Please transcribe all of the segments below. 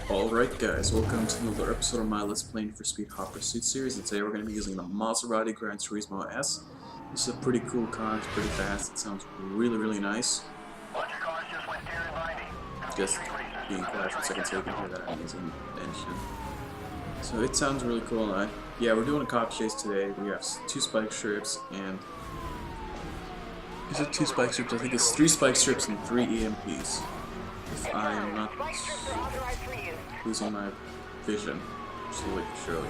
Alright guys, welcome to another episode of my Let's Play for Speed Hot Pursuit series, and today we're going to be using the Maserati Granturismo S. This is a pretty cool car, it's pretty fast, it sounds really nice. Just being quiet for a second so you can hear that amazing engine. So it sounds really cool. Yeah, we're doing a cop chase today. We have 2 spike strips and... Is it 2 spike strips? I think it's 3 spike strips and 3 EMPs. If I am not losing my vision slowly but surely.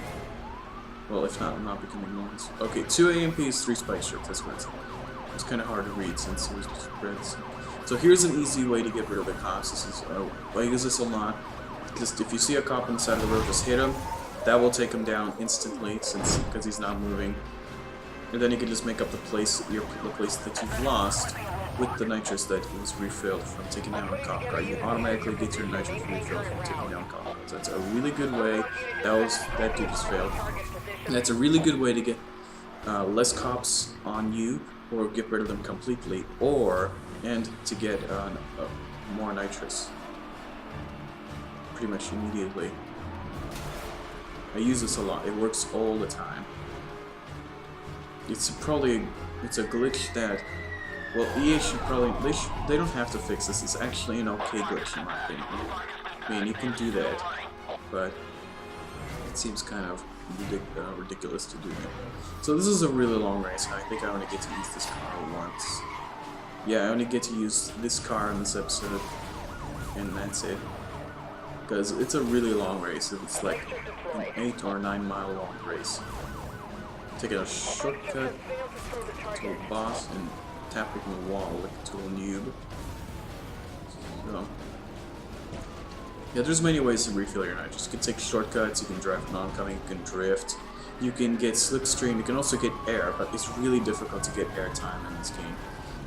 Well, if not, I'm not becoming noise. Okay, 2 AMPs, 3 spike strips, that's what it's kind of hard to read since it was just spreads. So here's an easy way to get rid of the cops. This is, I use this a lot. Just if you see a cop on the side of the road, just hit him. That will take him down instantly because he's not moving. And then you can just make up the place that you've lost with the nitrous that was refilled from taking down a cop car. You automatically get your nitrous refilled from taking down cop cars. That's a really good way. That dude just failed. And that's a really good way to get less cops on you, or get rid of them completely, and to get more nitrous pretty much immediately. I use this a lot. It works all the time. It's a glitch that, well, EA should probably, they don't have to fix this. It's actually an okay glitch in my opinion. I mean, you can do that, but it seems kind of ridiculous to do it. So this is a really long race, and I think I only get to use this car once. Yeah, I only get to use this car in this episode, and that's it. Because it's a really long race. It's like an 8 or 9 mile long race. Taking a shortcut to a boss and tapping the wall like a total noob. So, yeah, there's many ways to refill your nitrous. You can take shortcuts, you can drive an oncoming, you can drift, you can get slipstream, you can also get air, but it's really difficult to get air time in this game.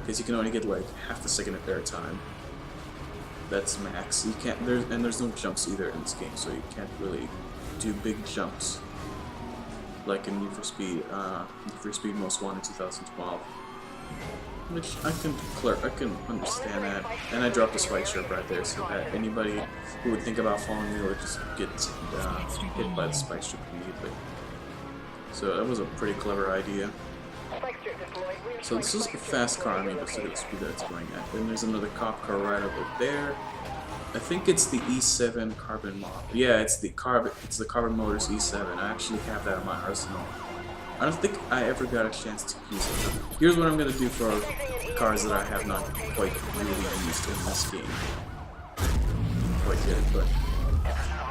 Because you can only get like half a second of air time. That's max. You can't, there's no jumps either in this game, so you can't really do big jumps like in Need for Speed Most Wanted 2012. Which I can understand that. And I dropped a spike strip right there so that anybody who would think about following me would just get hit by the spike strip immediately. So that was a pretty clever idea. So this is a fast car, I mean, just look at the speed that it's going at. Then there's another cop car right over there. I think it's the E7 carbon model. Yeah, it's the carbon motors E7. I actually have that in my arsenal. I don't think I ever got a chance to use it. Here's what I'm gonna do for cars that I have not quite really used in this game. Quite yet, but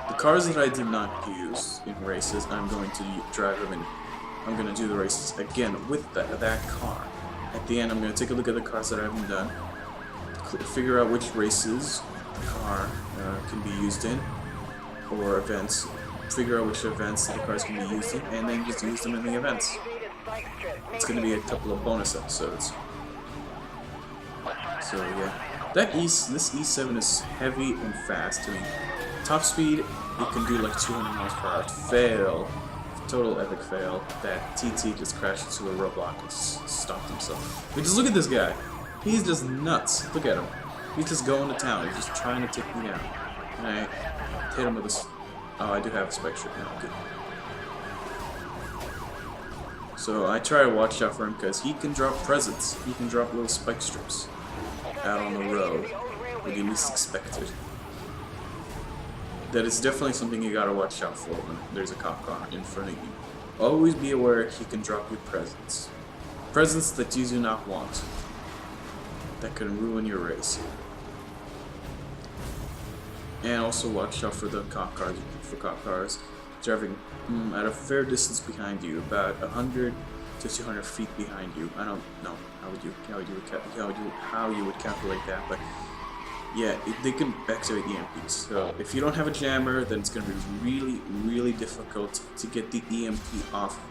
the cars that I did not use in races, I'm going to drive them in. I'm gonna do the races again with that car. At the end, I'm gonna take a look at the cars that I haven't done, figure out which races the car can be used in, or events. Figure out which events the cars can be used in, and then just use them in the events. It's gonna be a couple of bonus episodes. So yeah, this E7 is heavy and fast. I mean, top speed, it can do like 200 miles per hour. Fail. Total epic fail. That TT just crashed into a roadblock and stopped himself. But just look at this guy. He's just nuts. Look at him. He's just going to town. He's just trying to take me down. And I hit him with this. Oh, I do have a spike strip now. Good. So I try to watch out for him because he can drop presents. He can drop little spike strips out on the road when you least expect it. That is definitely something you gotta watch out for when there's a cop car in front of you. Always be aware he can drop you presents. Presents that you do not want. That can ruin your race. And also watch out for the cop cars driving at a fair distance behind you, about 100 to 200 feet behind you. I don't know how you would calculate that, but yeah, they can activate EMPs. So if you don't have a jammer, then it's going to be really difficult to get the EMP off of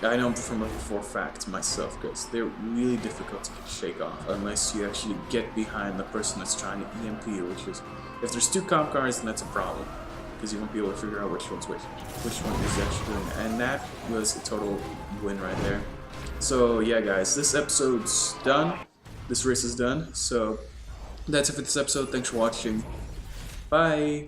you. I know for a fact myself, because they're really difficult to shake off unless you actually get behind the person that's trying to EMP you, which is, if there's 2 cop cars, then that's a problem, because you won't be able to figure out which one is actually doing it. And that was a total win right there. So yeah guys, this episode's done. This race is done, so that's it for this episode. Thanks for watching. Bye!